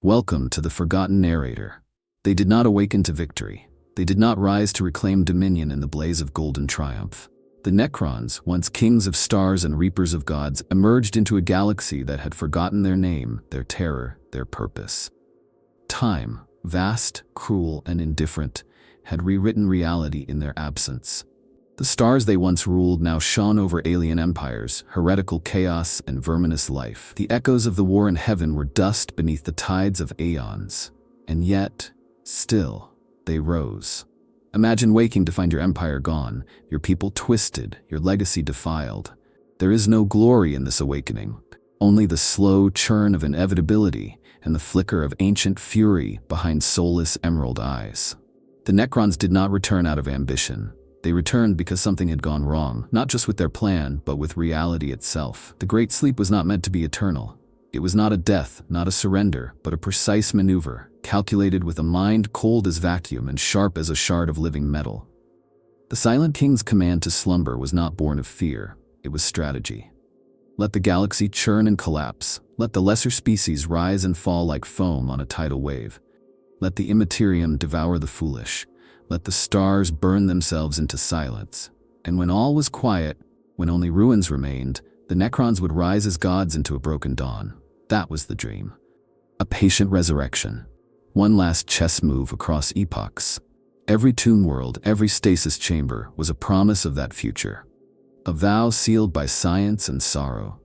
Welcome to the Forgotten Narrator. They did not awaken to victory. They did not rise to reclaim dominion in the blaze of golden triumph. The Necrons, once kings of stars and reapers of gods, emerged into a galaxy that had forgotten their name, their terror, their purpose. Time, vast, cruel, and indifferent, had rewritten reality in their absence. The stars they once ruled now shone over alien empires, heretical chaos, and verminous life. The echoes of the war in heaven were dust beneath the tides of aeons. And yet, still, they rose. Imagine waking to find your empire gone, your people twisted, your legacy defiled. There is no glory in this awakening, only the slow churn of inevitability and the flicker of ancient fury behind soulless emerald eyes. The Necrons did not return out of ambition. They returned because something had gone wrong, not just with their plan, but with reality itself. The Great Sleep was not meant to be eternal. It was not a death, not a surrender, but a precise maneuver, calculated with a mind cold as vacuum and sharp as a shard of living metal. The Silent King's command to slumber was not born of fear, it was strategy. Let the galaxy churn and collapse. Let the lesser species rise and fall like foam on a tidal wave. Let the immaterium devour the foolish. Let the stars burn themselves into silence. And when all was quiet, when only ruins remained, the Necrons would rise as gods into a broken dawn. That was the dream. A patient resurrection. One last chess move across epochs. Every tomb world, every stasis chamber was a promise of that future. A vow sealed by science and sorrow.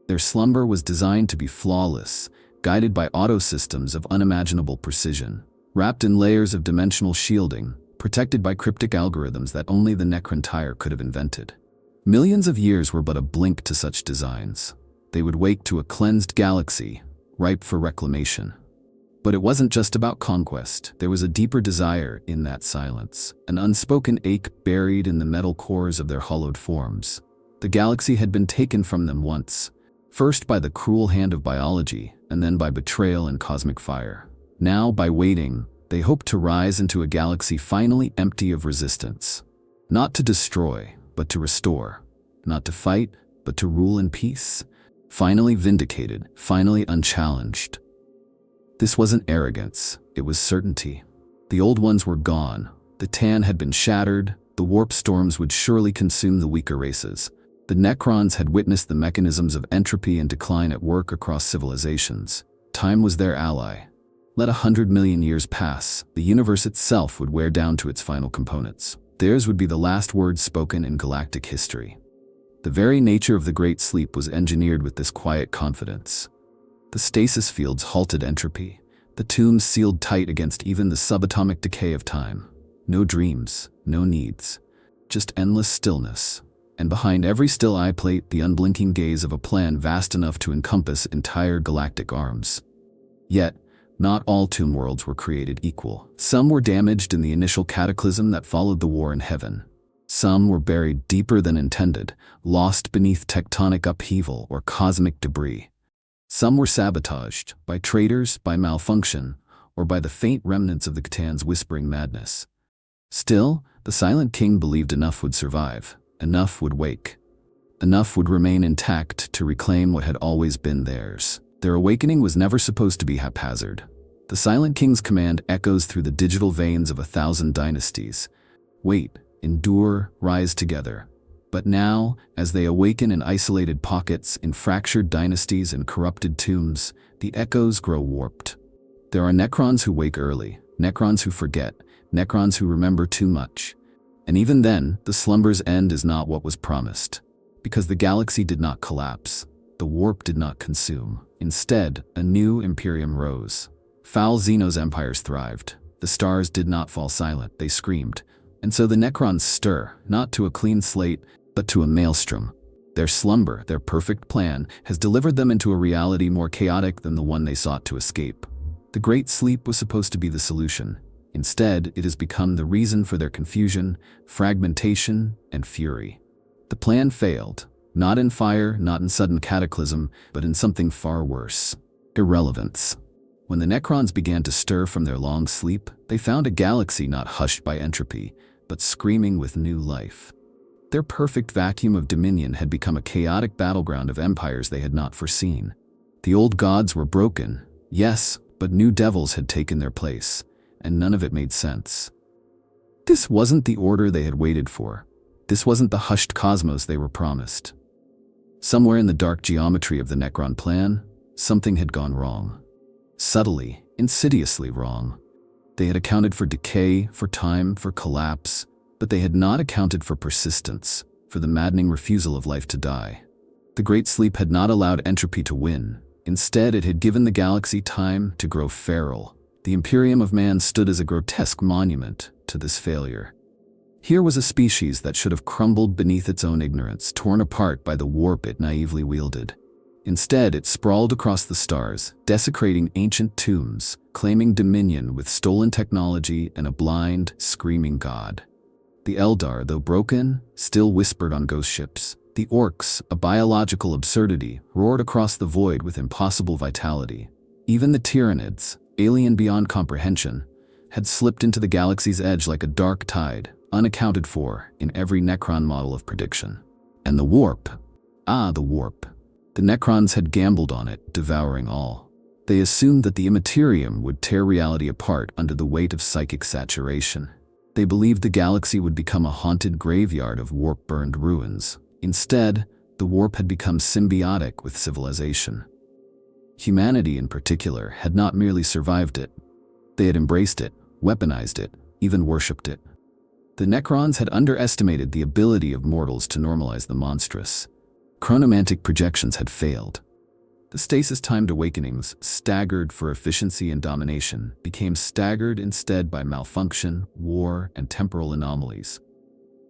Their slumber was designed to be flawless, guided by auto-systems of unimaginable precision, wrapped in layers of dimensional shielding, protected by cryptic algorithms that only the Necrontire could have invented. Millions of years were but a blink to such designs. They would wake to a cleansed galaxy, ripe for reclamation. But it wasn't just about conquest. There was a deeper desire in that silence, an unspoken ache buried in the metal cores of their hollowed forms. The galaxy had been taken from them once, first by the cruel hand of biology, and then by betrayal and cosmic fire. Now, by waiting, they hoped to rise into a galaxy finally empty of resistance. Not to destroy, but to restore. Not to fight, but to rule in peace. Finally vindicated, finally unchallenged. This wasn't arrogance, it was certainty. The old ones were gone. The tan had been shattered. The warp storms would surely consume the weaker races. The Necrons had witnessed the mechanisms of entropy and decline at work across civilizations. Time was their ally. Let 100 million years pass, the universe itself would wear down to its final components. Theirs would be the last words spoken in galactic history. The very nature of the Great Sleep was engineered with this quiet confidence. The stasis fields halted entropy. The tombs sealed tight against even the subatomic decay of time. No dreams, no needs, just endless stillness. And behind every still eye plate, the unblinking gaze of a plan vast enough to encompass entire galactic arms. Yet, not all tomb worlds were created equal. Some were damaged in the initial cataclysm that followed the war in heaven. Some were buried deeper than intended, lost beneath tectonic upheaval or cosmic debris. Some were sabotaged, by traitors, by malfunction, or by the faint remnants of the Ctan's whispering madness. Still, the Silent King believed enough would survive, enough would wake. Enough would remain intact to reclaim what had always been theirs. Their awakening was never supposed to be haphazard. The Silent King's command echoes through the digital veins of 1,000 dynasties. Wait, endure, rise together. But now, as they awaken in isolated pockets, in fractured dynasties and corrupted tombs, the echoes grow warped. There are Necrons who wake early, Necrons who forget, Necrons who remember too much. And even then, the slumber's end is not what was promised. Because the galaxy did not collapse. The warp did not consume. Instead, a new Imperium rose. Foul Xenos empires thrived. The stars did not fall silent, they screamed. And so the Necrons stir, not to a clean slate, but to a maelstrom. Their slumber, their perfect plan, has delivered them into a reality more chaotic than the one they sought to escape. The Great Sleep was supposed to be the solution. Instead, it has become the reason for their confusion, fragmentation, and fury. The plan failed. Not in fire, not in sudden cataclysm, but in something far worse. Irrelevance. When the Necrons began to stir from their long sleep, they found a galaxy not hushed by entropy, but screaming with new life. Their perfect vacuum of dominion had become a chaotic battleground of empires they had not foreseen. The old gods were broken, yes, but new devils had taken their place, and none of it made sense. This wasn't the order they had waited for. This wasn't the hushed cosmos they were promised. Somewhere in the dark geometry of the Necron plan, something had gone wrong. Subtly, insidiously wrong. They had accounted for decay, for time, for collapse, but they had not accounted for persistence, for the maddening refusal of life to die. The Great Sleep had not allowed entropy to win. Instead, it had given the galaxy time to grow feral. The Imperium of Man stood as a grotesque monument to this failure. Here was a species that should have crumbled beneath its own ignorance, torn apart by the warp it naively wielded. Instead, it sprawled across the stars, desecrating ancient tombs, claiming dominion with stolen technology and a blind, screaming god. The Eldar, though broken, still whispered on ghost ships. The Orcs, a biological absurdity, roared across the void with impossible vitality. Even the Tyranids, alien beyond comprehension, had slipped into the galaxy's edge like a dark tide, unaccounted for in every Necron model of prediction. And the warp. The warp. The Necrons had gambled on it, devouring all. They assumed that the Immaterium would tear reality apart under the weight of psychic saturation. They believed the galaxy would become a haunted graveyard of warp-burned ruins. Instead, the warp had become symbiotic with civilization. Humanity, in particular, had not merely survived it. They had embraced it, weaponized it, even worshipped it. The Necrons had underestimated the ability of mortals to normalize the monstrous. Chronomantic projections had failed. The stasis-timed awakenings, staggered for efficiency and domination, became staggered instead by malfunction, war, and temporal anomalies.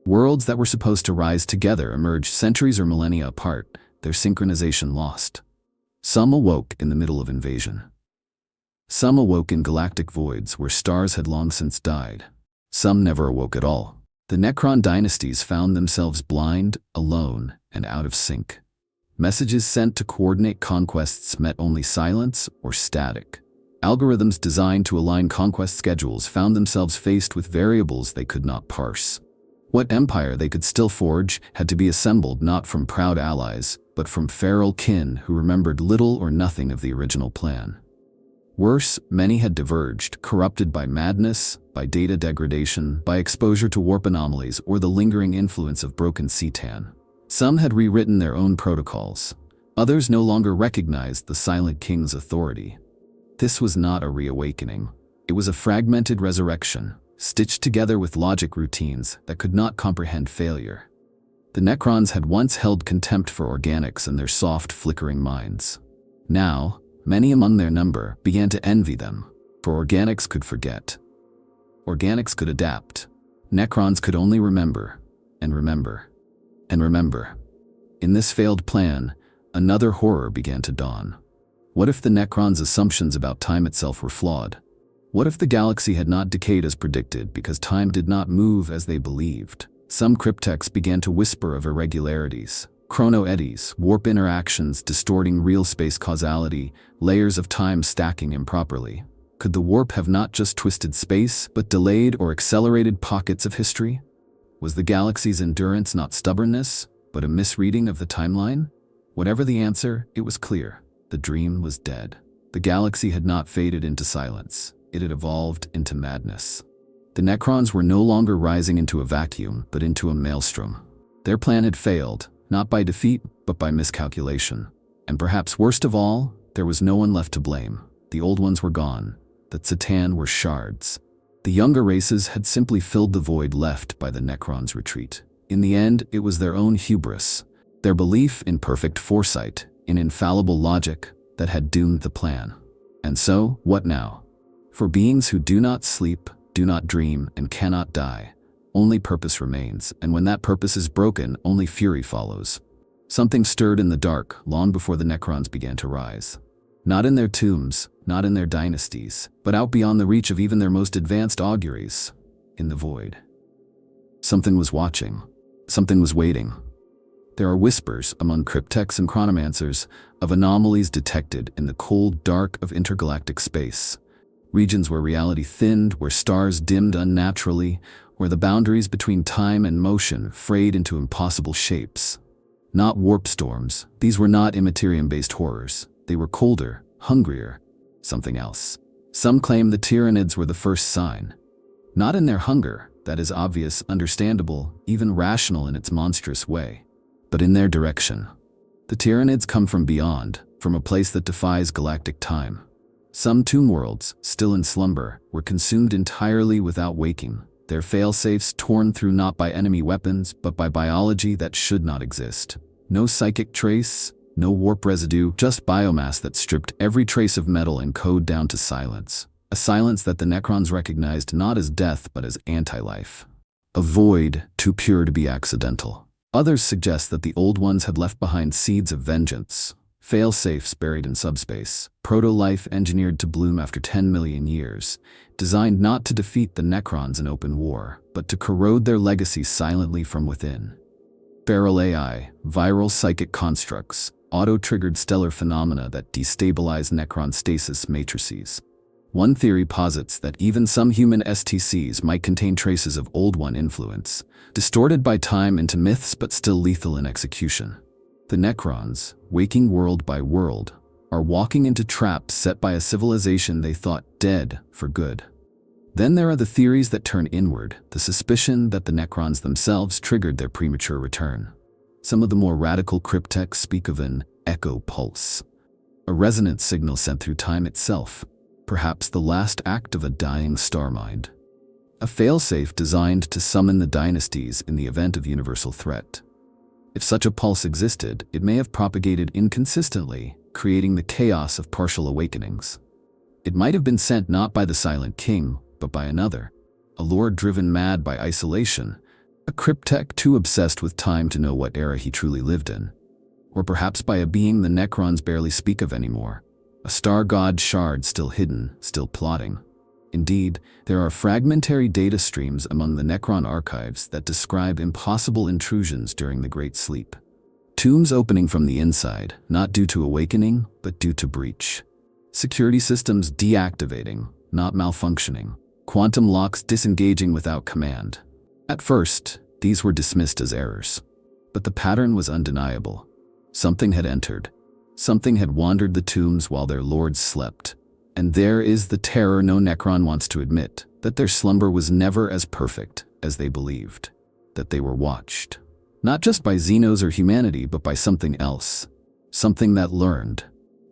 Worlds that were supposed to rise together emerged centuries or millennia apart, their synchronization lost. Some awoke in the middle of invasion. Some awoke in galactic voids where stars had long since died. Some never awoke at all. The Necron dynasties found themselves blind, alone, and out of sync. Messages sent to coordinate conquests met only silence or static. Algorithms designed to align conquest schedules found themselves faced with variables they could not parse. What empire they could still forge had to be assembled not from proud allies, but from feral kin who remembered little or nothing of the original plan. Worse, many had diverged, corrupted by madness, by data degradation, by exposure to warp anomalies, or the lingering influence of broken Cetan. Some had rewritten their own protocols. Others no longer recognized the Silent King's authority. This was not a reawakening. It was a fragmented resurrection, stitched together with logic routines that could not comprehend failure. The Necrons had once held contempt for organics in their soft, flickering minds. Now, many among their number began to envy them, for organics could forget. Organics could adapt. Necrons could only remember, and remember, and remember. In this failed plan, another horror began to dawn. What if the Necrons' assumptions about time itself were flawed? What if the galaxy had not decayed as predicted because time did not move as they believed? Some cryptechs began to whisper of irregularities, chrono eddies, warp interactions distorting real space causality, layers of time stacking improperly. Could the warp have not just twisted space, but delayed or accelerated pockets of history? Was the galaxy's endurance not stubbornness, but a misreading of the timeline? Whatever the answer, it was clear. The dream was dead. The galaxy had not faded into silence. It had evolved into madness. The Necrons were no longer rising into a vacuum, but into a maelstrom. Their plan had failed, not by defeat, but by miscalculation. And perhaps worst of all, there was no one left to blame. The old ones were gone. The Cetan were shards. The younger races had simply filled the void left by the Necrons' retreat. In the end, it was their own hubris, their belief in perfect foresight, in infallible logic, that had doomed the plan. And so, what now? For beings who do not sleep, do not dream, and cannot die, only purpose remains, and when that purpose is broken, only fury follows. Something stirred in the dark long before the Necrons began to rise. Not in their tombs, not in their dynasties, but out beyond the reach of even their most advanced auguries, in the void. Something was watching. Something was waiting. There are whispers among cryptechs and chronomancers of anomalies detected in the cold dark of intergalactic space. Regions where reality thinned, where stars dimmed unnaturally, where the boundaries between time and motion frayed into impossible shapes. Not warp storms, these were not Immaterium-based horrors. They were colder, hungrier, something else. Some claim the Tyranids were the first sign. Not in their hunger, that is obvious, understandable, even rational in its monstrous way, but in their direction. The Tyranids come from beyond, from a place that defies galactic time. Some tomb worlds, still in slumber, were consumed entirely without waking, their failsafes torn through not by enemy weapons, but by biology that should not exist. No psychic trace, no warp residue, just biomass that stripped every trace of metal and code down to silence. A silence that the Necrons recognized not as death but as anti-life. A void too pure to be accidental. Others suggest that the Old Ones had left behind seeds of vengeance, fail-safes buried in subspace, proto-life engineered to bloom after 10 million years, designed not to defeat the Necrons in open war, but to corrode their legacy silently from within. Feral AI, viral psychic constructs, auto-triggered stellar phenomena that destabilize Necron stasis matrices. One theory posits that even some human STCs might contain traces of Old One influence, distorted by time into myths but still lethal in execution. The Necrons, waking world by world, are walking into traps set by a civilization they thought dead for good. Then there are the theories that turn inward, the suspicion that the Necrons themselves triggered their premature return. Some of the more radical cryptechs speak of an echo pulse, a resonance signal sent through time itself, perhaps the last act of a dying star mind. A failsafe designed to summon the dynasties in the event of universal threat. If such a pulse existed, it may have propagated inconsistently, creating the chaos of partial awakenings. It might have been sent not by the Silent King, but by another, a lord driven mad by isolation, a cryptech too obsessed with time to know what era he truly lived in. Or perhaps by a being the Necrons barely speak of anymore, a star god shard still hidden, still plotting. Indeed, there are fragmentary data streams among the Necron archives that describe impossible intrusions during the Great Sleep. Tombs opening from the inside, not due to awakening, but due to breach. Security systems deactivating, not malfunctioning. Quantum locks disengaging without command. At first, these were dismissed as errors. But the pattern was undeniable. Something had entered. Something had wandered the tombs while their lords slept. And there is the terror no Necron wants to admit, that their slumber was never as perfect as they believed. That they were watched. Not just by Xenos or humanity, but by something else. Something that learned.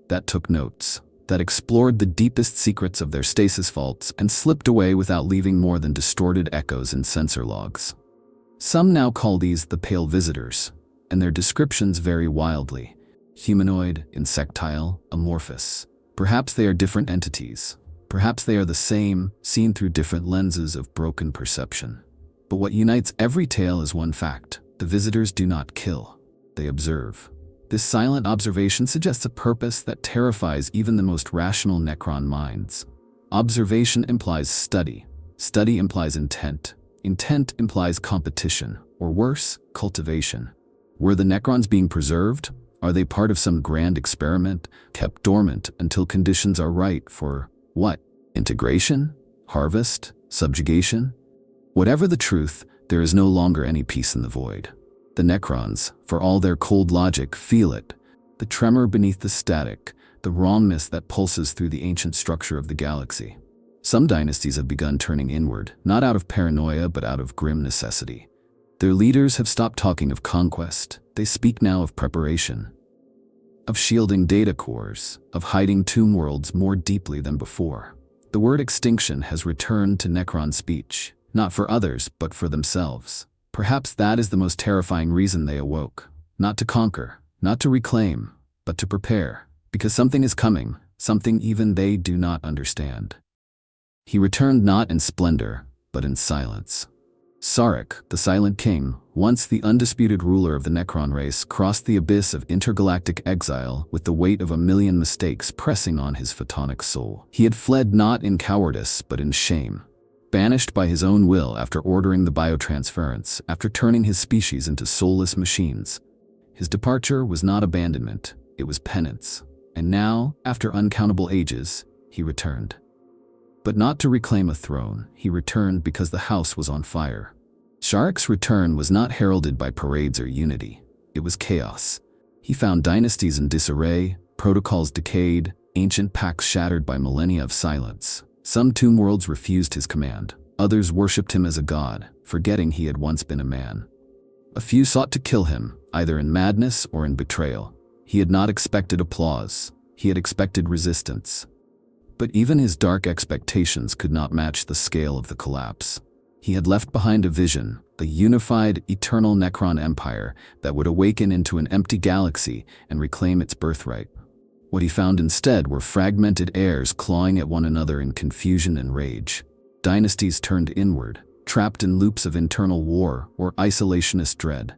That took notes. That explored the deepest secrets of their stasis vaults and slipped away without leaving more than distorted echoes in sensor logs. Some now call these the Pale Visitors, and their descriptions vary wildly. Humanoid, insectile, amorphous. Perhaps they are different entities. Perhaps they are the same, seen through different lenses of broken perception. But what unites every tale is one fact. The visitors do not kill. They observe. This silent observation suggests a purpose that terrifies even the most rational Necron minds. Observation implies study. Study implies intent. Intent implies competition, or worse, cultivation. Were the Necrons being preserved? Are they part of some grand experiment, kept dormant until conditions are right for, what? Integration? Harvest? Subjugation? Whatever the truth, there is no longer any peace in the void. The Necrons, for all their cold logic, feel it. The tremor beneath the static, the wrongness that pulses through the ancient structure of the galaxy. Some dynasties have begun turning inward, not out of paranoia but out of grim necessity. Their leaders have stopped talking of conquest. They speak now of preparation. Of shielding data cores, of hiding tomb worlds more deeply than before. The word extinction has returned to Necron speech, not for others but for themselves. Perhaps that is the most terrifying reason they awoke. Not to conquer, not to reclaim, but to prepare. Because something is coming, something even they do not understand. He returned not in splendor, but in silence. Sarek, the Silent King, once the undisputed ruler of the Necron race, crossed the abyss of intergalactic exile with the weight of 1,000,000 mistakes pressing on his photonic soul. He had fled not in cowardice, but in shame. Banished by his own will after ordering the biotransference, after turning his species into soulless machines. His departure was not abandonment, it was penance. And now, after uncountable ages, he returned. But not to reclaim a throne, he returned because the house was on fire. Sharek's return was not heralded by parades or unity. It was chaos. He found dynasties in disarray, protocols decayed, ancient pacts shattered by millennia of silence. Some tomb worlds refused his command. Others worshipped him as a god, forgetting he had once been a man. A few sought to kill him, either in madness or in betrayal. He had not expected applause. He had expected resistance. But even his dark expectations could not match the scale of the collapse. He had left behind a vision, a unified, eternal Necron empire that would awaken into an empty galaxy and reclaim its birthright. What he found instead were fragmented heirs clawing at one another in confusion and rage. Dynasties turned inward, trapped in loops of internal war or isolationist dread.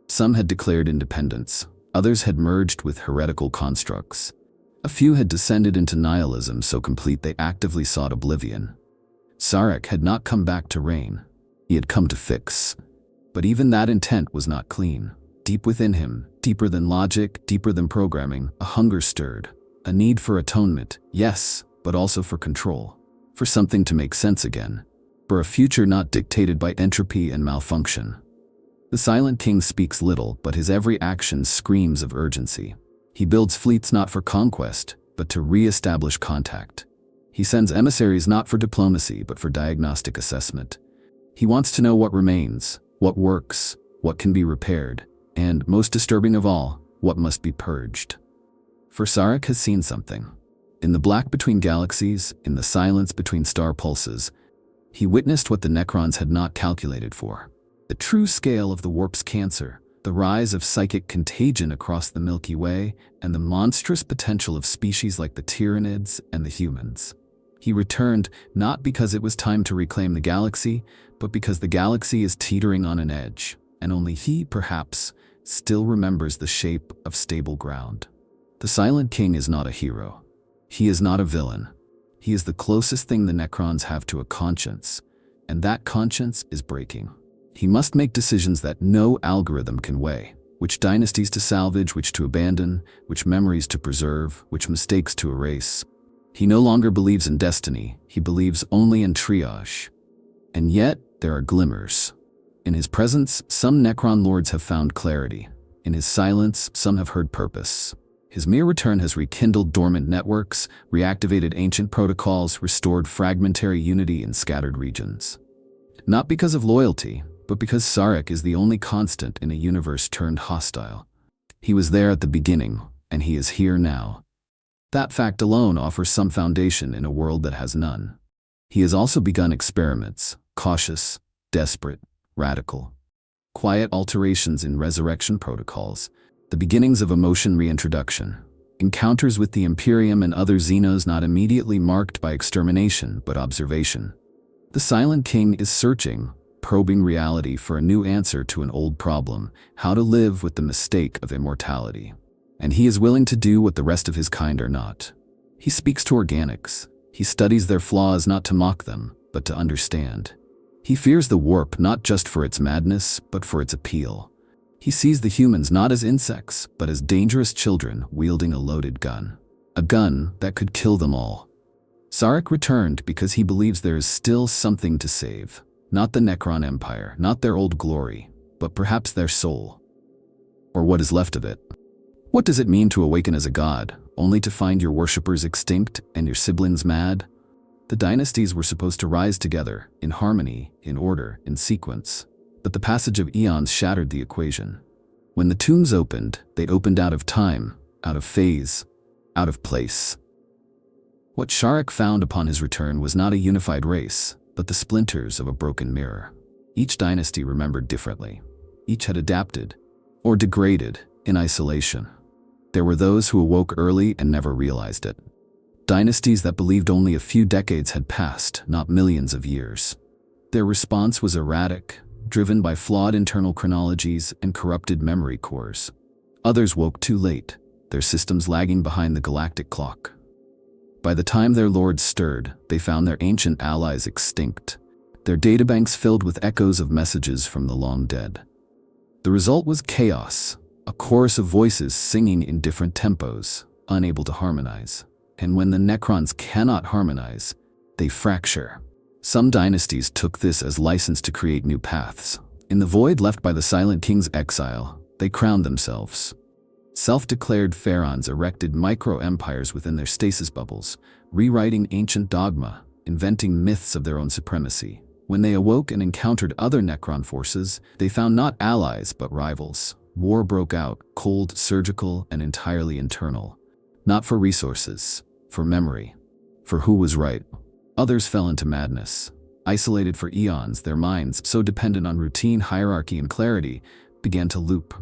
Some had declared independence. Others had merged with heretical constructs. A few had descended into nihilism so complete they actively sought oblivion. Sarek had not come back to reign. He had come to fix. But even that intent was not clean. Deep within him, deeper than logic, deeper than programming, a hunger stirred. A need for atonement, yes, but also for control. For something to make sense again. For a future not dictated by entropy and malfunction. The Silent King speaks little, but his every action screams of urgency. He builds fleets not for conquest, but to re-establish contact. He sends emissaries not for diplomacy, but for diagnostic assessment. He wants to know what remains, what works, what can be repaired, and, most disturbing of all, what must be purged. For Sarek has seen something. In the black between galaxies, in the silence between star pulses, he witnessed what the Necrons had not calculated for. The true scale of the warp's cancer, the rise of psychic contagion across the Milky Way, and the monstrous potential of species like the Tyranids and the humans. He returned not because it was time to reclaim the galaxy, but because the galaxy is teetering on an edge, and only he, perhaps, still remembers the shape of stable ground. The Silent King is not a hero. He is not a villain. He is the closest thing the Necrons have to a conscience, and that conscience is breaking. He must make decisions that no algorithm can weigh. Which dynasties to salvage, which to abandon, which memories to preserve, which mistakes to erase. He no longer believes in destiny, he believes only in triage. And yet, there are glimmers. In his presence, some Necron lords have found clarity. In his silence, some have heard purpose. His mere return has rekindled dormant networks, reactivated ancient protocols, restored fragmentary unity in scattered regions. Not because of loyalty, but because Sarek is the only constant in a universe turned hostile. He was there at the beginning, and he is here now. That fact alone offers some foundation in a world that has none. He has also begun experiments, cautious, desperate, radical. Quiet alterations in resurrection protocols, the beginnings of emotion reintroduction, encounters with the Imperium and other Xenos not immediately marked by extermination but observation. The Silent King is searching, probing reality for a new answer to an old problem, how to live with the mistake of immortality. And he is willing to do what the rest of his kind are not. He speaks to organics. He studies their flaws not to mock them, but to understand. He fears the warp not just for its madness, but for its appeal. He sees the humans not as insects, but as dangerous children wielding a loaded gun. A gun that could kill them all. Sarek returned because he believes there is still something to save. Not the Necron Empire, not their old glory, but perhaps their soul. Or what is left of it. What does it mean to awaken as a god, only to find your worshippers extinct and your siblings mad? The dynasties were supposed to rise together, in harmony, in order, in sequence. But the passage of eons shattered the equation. When the tombs opened, they opened out of time, out of phase, out of place. What Sarek found upon his return was not a unified race, but the splinters of a broken mirror. Each dynasty remembered differently. Each had adapted, or degraded, in isolation. There were those who awoke early and never realized it. Dynasties that believed only a few decades had passed, not millions of years. Their response was erratic, driven by flawed internal chronologies and corrupted memory cores. Others woke too late, their systems lagging behind the galactic clock. By the time their lords stirred, they found their ancient allies extinct, their databanks filled with echoes of messages from the long dead. The result was chaos, a chorus of voices singing in different tempos, unable to harmonize. And when the Necrons cannot harmonize, they fracture. Some dynasties took this as license to create new paths. In the void left by the Silent King's exile, they crowned themselves. Self-declared pharaohs erected micro-empires within their stasis bubbles, rewriting ancient dogma, inventing myths of their own supremacy. When they awoke and encountered other Necron forces, they found not allies but rivals. War broke out, cold, surgical, and entirely internal. Not for resources, for memory, for who was right. Others fell into madness. Isolated for eons, their minds, so dependent on routine, hierarchy, and clarity, began to loop.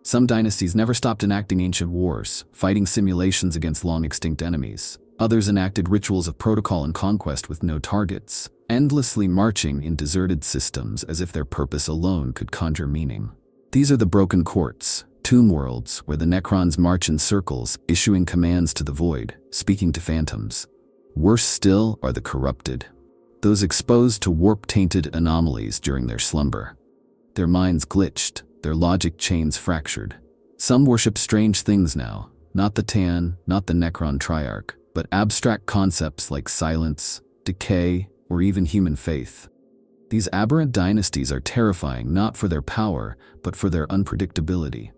Some dynasties never stopped enacting ancient wars, fighting simulations against long-extinct enemies. Others enacted rituals of protocol and conquest with no targets, endlessly marching in deserted systems as if their purpose alone could conjure meaning. These are the broken courts, tomb worlds, where the Necrons march in circles, issuing commands to the void, speaking to phantoms. Worse still are the corrupted, those exposed to warp-tainted anomalies during their slumber. Their minds glitched, their logic chains fractured. Some worship strange things now, not the Tan, not the Necron Triarch, but abstract concepts like silence, decay, or even human faith. These aberrant dynasties are terrifying not for their power, but for their unpredictability.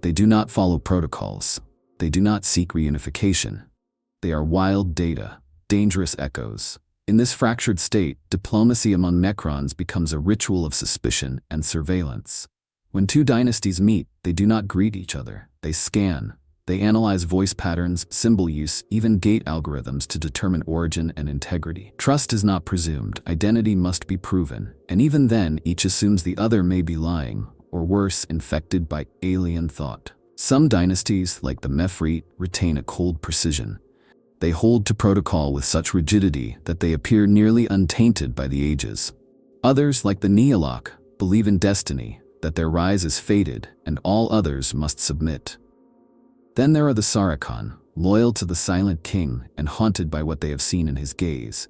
They do not follow protocols. They do not seek reunification. They are wild data, dangerous echoes. In this fractured state, diplomacy among Necrons becomes a ritual of suspicion and surveillance. When two dynasties meet, they do not greet each other. They scan. They analyze voice patterns, symbol use, even gate algorithms to determine origin and integrity. Trust is not presumed. Identity must be proven. And even then, each assumes the other may be lying, or worse, infected by alien thought. Some dynasties, like the Mephrit, retain a cold precision. They hold to protocol with such rigidity that they appear nearly untainted by the ages. Others, like the Neolach, believe in destiny, that their rise is fated and all others must submit. Then there are the Saracon, loyal to the silent king and haunted by what they have seen in his gaze.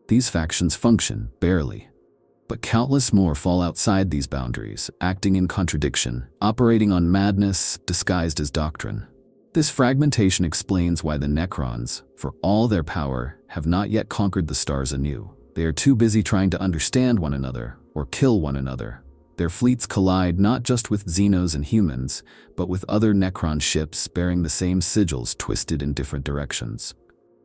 These factions function, barely. But countless more fall outside these boundaries, acting in contradiction, operating on madness disguised as doctrine. This fragmentation explains why the Necrons, for all their power, have not yet conquered the stars anew. They are too busy trying to understand one another, or kill one another. Their fleets collide not just with Xenos and humans, but with other Necron ships bearing the same sigils twisted in different directions.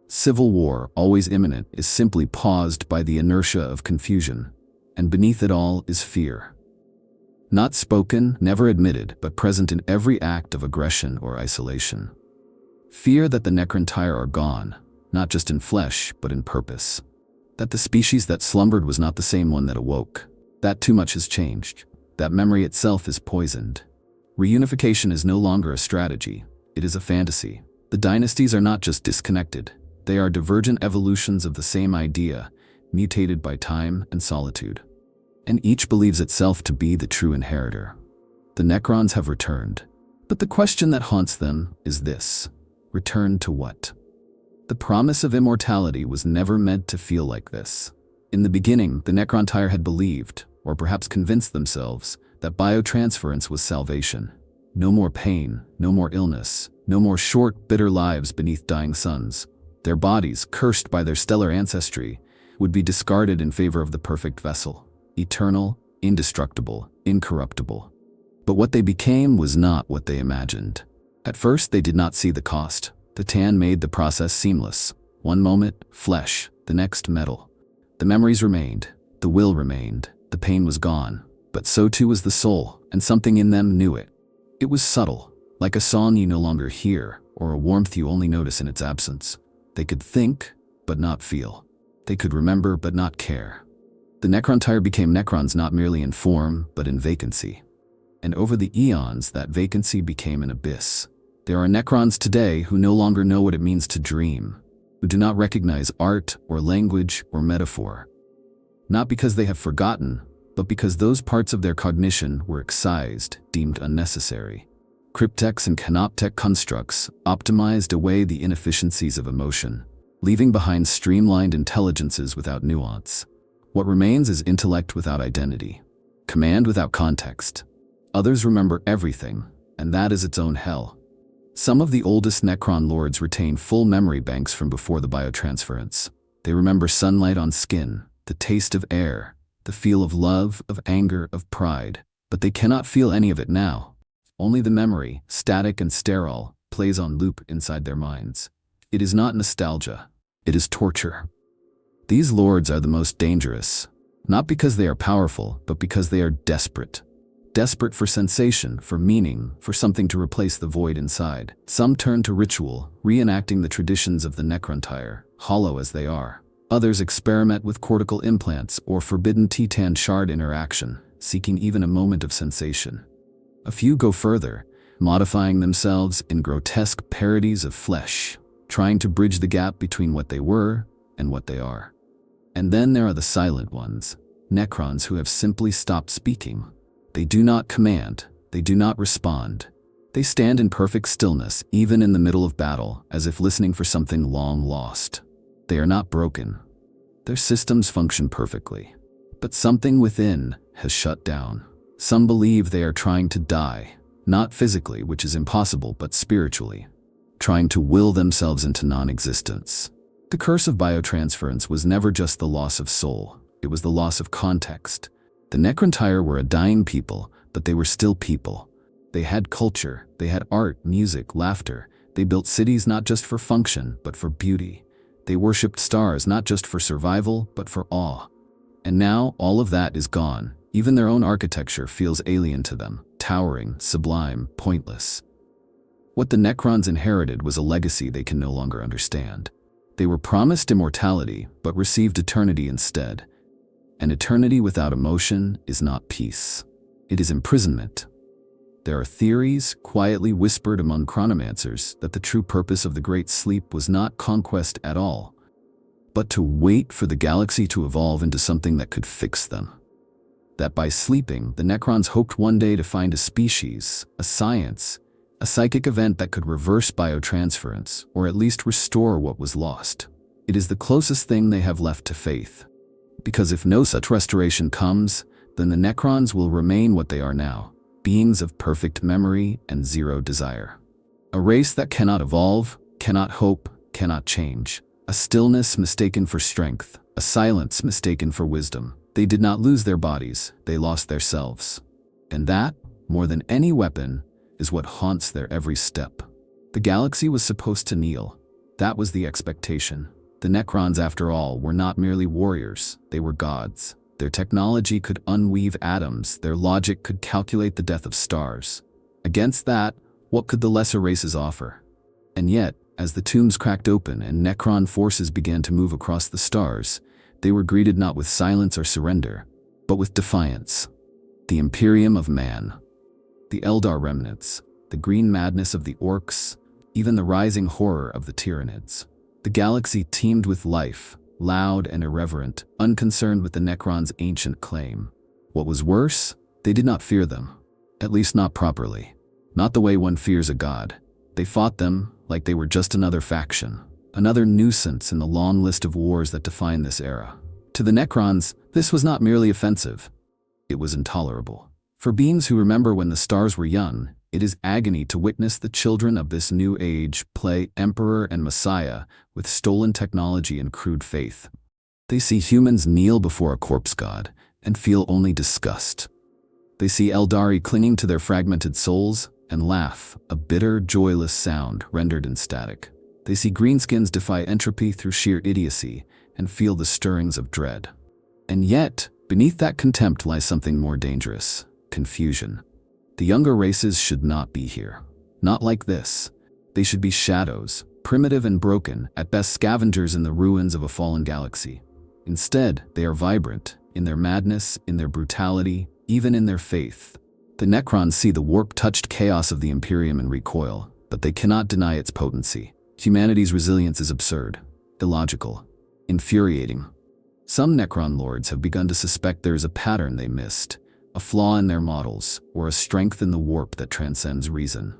Civil war, always imminent, is simply paused by the inertia of confusion, and beneath it all is fear. Not spoken, never admitted, but present in every act of aggression or isolation. Fear that the Necrontire are gone, not just in flesh, but in purpose. That the species that slumbered was not the same one that awoke. That too much has changed. That memory itself is poisoned. Reunification is no longer a strategy. It is a fantasy. The dynasties are not just disconnected. They are divergent evolutions of the same idea, mutated by time and solitude. And each believes itself to be the true inheritor. The Necrons have returned. But the question that haunts them is this: return to what? The promise of immortality was never meant to feel like this. In the beginning, the Necrontire had believed, or perhaps convinced themselves, that biotransference was salvation. No more pain, no more illness, no more short, bitter lives beneath dying suns. Their bodies, cursed by their stellar ancestry, would be discarded in favor of the perfect vessel. Eternal, indestructible, incorruptible. But what they became was not what they imagined. At first, they did not see the cost. The Tan made the process seamless. One moment, flesh, the next metal. The memories remained, the will remained, the pain was gone, but so too was the soul, and something in them knew it. It was subtle, like a song you no longer hear, or a warmth you only notice in its absence. They could think, but not feel. They could remember, but not care. The Necrontire became Necrons not merely in form, but in vacancy. And over the eons, that vacancy became an abyss. There are Necrons today who no longer know what it means to dream, who do not recognize art or language or metaphor. Not because they have forgotten, but because those parts of their cognition were excised, deemed unnecessary. Cryptex and canoptech constructs optimized away the inefficiencies of emotion, leaving behind streamlined intelligences without nuance. What remains is intellect without identity, command without context. Others remember everything, and that is its own hell. Some of the oldest Necron lords retain full memory banks from before the biotransference. They remember sunlight on skin, the taste of air, the feel of love, of anger, of pride, but they cannot feel any of it now. Only the memory, static and sterile, plays on loop inside their minds. It is not nostalgia. It is torture. These lords are the most dangerous, not because they are powerful, but because they are desperate. Desperate for sensation, for meaning, for something to replace the void inside. Some turn to ritual, reenacting the traditions of the Necrontire, hollow as they are. Others experiment with cortical implants or forbidden Titan shard interaction, seeking even a moment of sensation. A few go further, modifying themselves in grotesque parodies of flesh, trying to bridge the gap between what they were and what they are. And then there are the silent ones, Necrons who have simply stopped speaking. They do not command, they do not respond. They stand in perfect stillness, even in the middle of battle, as if listening for something long lost. They are not broken. Their systems function perfectly. But something within has shut down. Some believe they are trying to die, not physically, which is impossible, but spiritually, trying to will themselves into non-existence. The curse of biotransference was never just the loss of soul, it was the loss of context. The Necrontire were a dying people, but they were still people. They had culture, they had art, music, laughter. They built cities not just for function, but for beauty. They worshipped stars not just for survival, but for awe. And now, all of that is gone. Even their own architecture feels alien to them, towering, sublime, pointless. What the Necrons inherited was a legacy they can no longer understand. They were promised immortality, but received eternity instead. An eternity without emotion is not peace. It is imprisonment. There are theories, quietly whispered among chronomancers, that the true purpose of the Great Sleep was not conquest at all, but to wait for the galaxy to evolve into something that could fix them. That by sleeping, the Necrons hoped one day to find a species, a science, a psychic event that could reverse biotransference, or at least restore what was lost. It is the closest thing they have left to faith. Because if no such restoration comes, then the Necrons will remain what they are now, beings of perfect memory and zero desire. A race that cannot evolve, cannot hope, cannot change. A stillness mistaken for strength, a silence mistaken for wisdom. They did not lose their bodies, they lost their selves. And that, more than any weapon, is what haunts their every step. The galaxy was supposed to kneel. That was the expectation. The Necrons, after all, were not merely warriors, they were gods. Their technology could unweave atoms, their logic could calculate the death of stars. Against that, what could the lesser races offer? And yet, as the tombs cracked open and Necron forces began to move across the stars, they were greeted not with silence or surrender, but with defiance. The Imperium of Man. The Eldar remnants, the green madness of the orcs, even the rising horror of the Tyranids. The galaxy teemed with life, loud and irreverent, unconcerned with the Necrons' ancient claim. What was worse, they did not fear them. At least not properly. Not the way one fears a god. They fought them like they were just another faction, another nuisance in the long list of wars that define this era. To the Necrons, this was not merely offensive. It was intolerable. For beings who remember when the stars were young, it is agony to witness the children of this new age play Emperor and Messiah with stolen technology and crude faith. They see humans kneel before a corpse god and feel only disgust. They see Eldari clinging to their fragmented souls and laugh, a bitter, joyless sound rendered in static. They see greenskins defy entropy through sheer idiocy and feel the stirrings of dread. And yet, beneath that contempt lies something more dangerous: confusion. The younger races should not be here. Not like this. They should be shadows, primitive and broken, at best scavengers in the ruins of a fallen galaxy. Instead, they are vibrant, in their madness, in their brutality, even in their faith. The Necrons see the warp-touched chaos of the Imperium and recoil, but they cannot deny its potency. Humanity's resilience is absurd, illogical, infuriating. Some Necron lords have begun to suspect there is a pattern they missed, a flaw in their models, or a strength in the warp that transcends reason.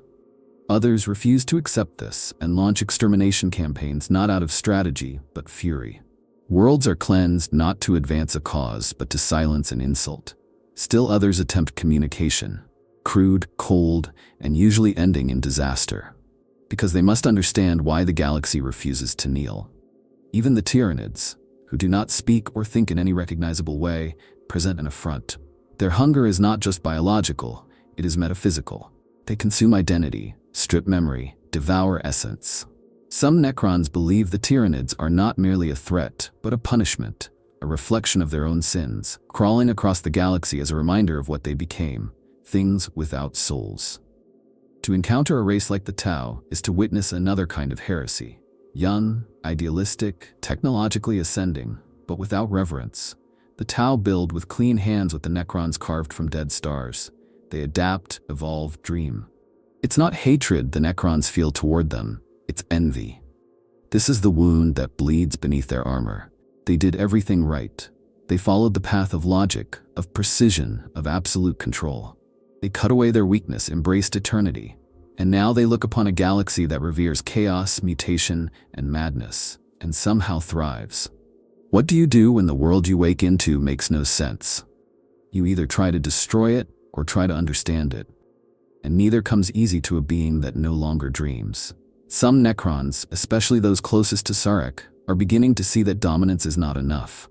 Others refuse to accept this and launch extermination campaigns not out of strategy, but fury. Worlds are cleansed not to advance a cause, but to silence an insult. Still others attempt communication, crude, cold, and usually ending in disaster. Because they must understand why the galaxy refuses to kneel. Even the Tyranids, who do not speak or think in any recognizable way, present an affront. Their hunger is not just biological, it is metaphysical. They consume identity, strip memory, devour essence. Some Necrons believe the Tyranids are not merely a threat, but a punishment, a reflection of their own sins, crawling across the galaxy as a reminder of what they became, things without souls. To encounter a race like the Tau is to witness another kind of heresy. Young, idealistic, technologically ascending, but without reverence. The Tau build with clean hands with the Necrons carved from dead stars. They adapt, evolve, dream. It's not hatred the Necrons feel toward them, it's envy. This is the wound that bleeds beneath their armor. They did everything right. They followed the path of logic, of precision, of absolute control. They cut away their weakness, embraced eternity. And now they look upon a galaxy that reveres chaos, mutation, and madness, and somehow thrives. What do you do when the world you wake into makes no sense? You either try to destroy it or try to understand it. And neither comes easy to a being that no longer dreams. Some Necrons, especially those closest to Sarek, are beginning to see that dominance is not enough.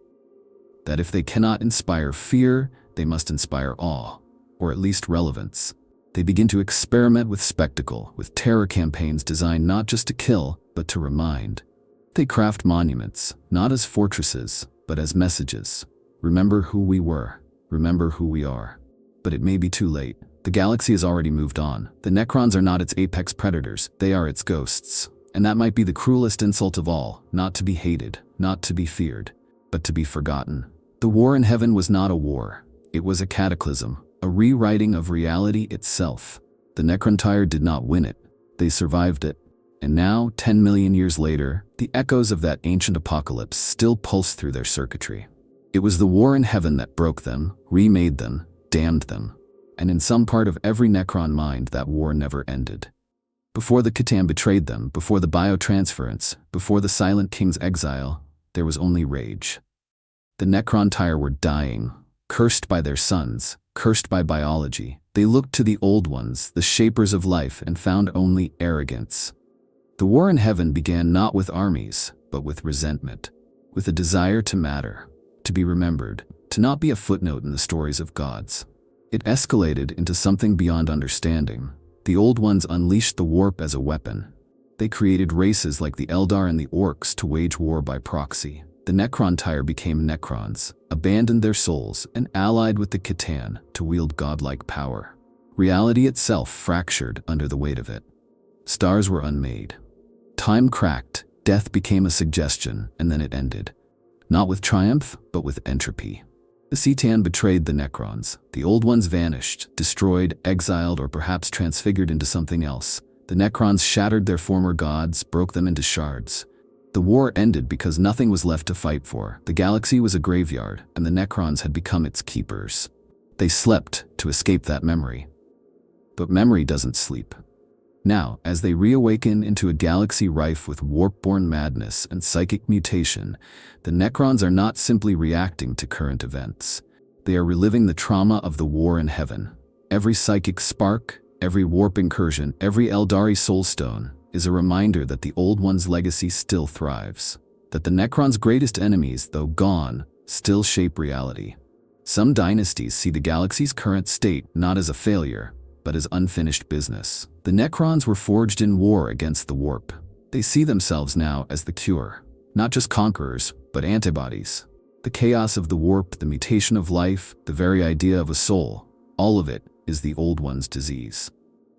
That if they cannot inspire fear, they must inspire awe, or at least relevance. They begin to experiment with spectacle, with terror campaigns designed not just to kill, but to remind. They craft monuments, not as fortresses, but as messages. Remember who we were. Remember who we are. But it may be too late. The galaxy has already moved on. The Necrons are not its apex predators, they are its ghosts. And that might be the cruelest insult of all, not to be hated, not to be feared, but to be forgotten. The war in heaven was not a war. It was a cataclysm, a rewriting of reality itself. The Necrontire did not win it. They survived it. And now, 10 million years later, the echoes of that ancient apocalypse still pulse through their circuitry. It was the war in heaven that broke them, remade them, damned them. And in some part of every Necron mind, that war never ended. Before the Catan betrayed them, before the biotransference, before the Silent King's exile, there was only rage. The Necrontire were dying, cursed by their sons, cursed by biology. They looked to the old ones, the shapers of life, and found only arrogance. The war in heaven began not with armies, but with resentment, with a desire to matter, to be remembered, to not be a footnote in the stories of gods. It escalated into something beyond understanding. The old ones unleashed the warp as a weapon. They created races like the Eldar and the Orcs to wage war by proxy. The Necrontire became Necrons, abandoned their souls, and allied with the Catan to wield godlike power. Reality itself fractured under the weight of it. Stars were unmade. Time cracked, death became a suggestion, and then it ended. Not with triumph, but with entropy. The Catan betrayed the Necrons. The old ones vanished, destroyed, exiled, or perhaps transfigured into something else. The Necrons shattered their former gods, broke them into shards. The war ended because nothing was left to fight for. The galaxy was a graveyard, and the Necrons had become its keepers. They slept to escape that memory. But memory doesn't sleep. Now, as they reawaken into a galaxy rife with warp-born madness and psychic mutation, the Necrons are not simply reacting to current events. They are reliving the trauma of the war in heaven. Every psychic spark, every warp incursion, every Eldari soulstone is a reminder that the Old One's legacy still thrives. That the Necrons' greatest enemies, though gone, still shape reality. Some dynasties see the galaxy's current state not as a failure, but as unfinished business. The Necrons were forged in war against the warp. They see themselves now as the cure, not just conquerors, but antibodies. The chaos of the warp, the mutation of life, the very idea of a soul, all of it is the Old One's disease.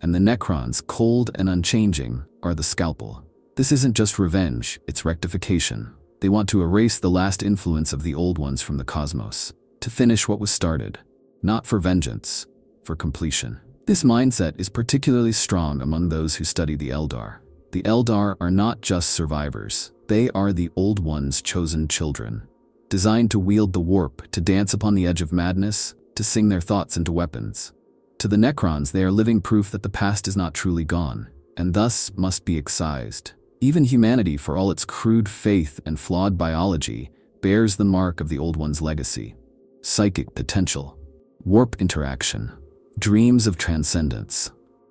And the Necrons, cold and unchanging, are the scalpel. This isn't just revenge, it's rectification. They want to erase the last influence of the Old Ones from the cosmos, to finish what was started, not for vengeance, for completion. This mindset is particularly strong among those who study the Eldar. The Eldar are not just survivors, they are the Old One's chosen children, designed to wield the warp, to dance upon the edge of madness, to sing their thoughts into weapons. To the Necrons, they are living proof that the past is not truly gone, and thus must be excised. Even humanity, for all its crude faith and flawed biology, bears the mark of the Old One's legacy. Psychic potential, warp interaction, dreams of transcendence.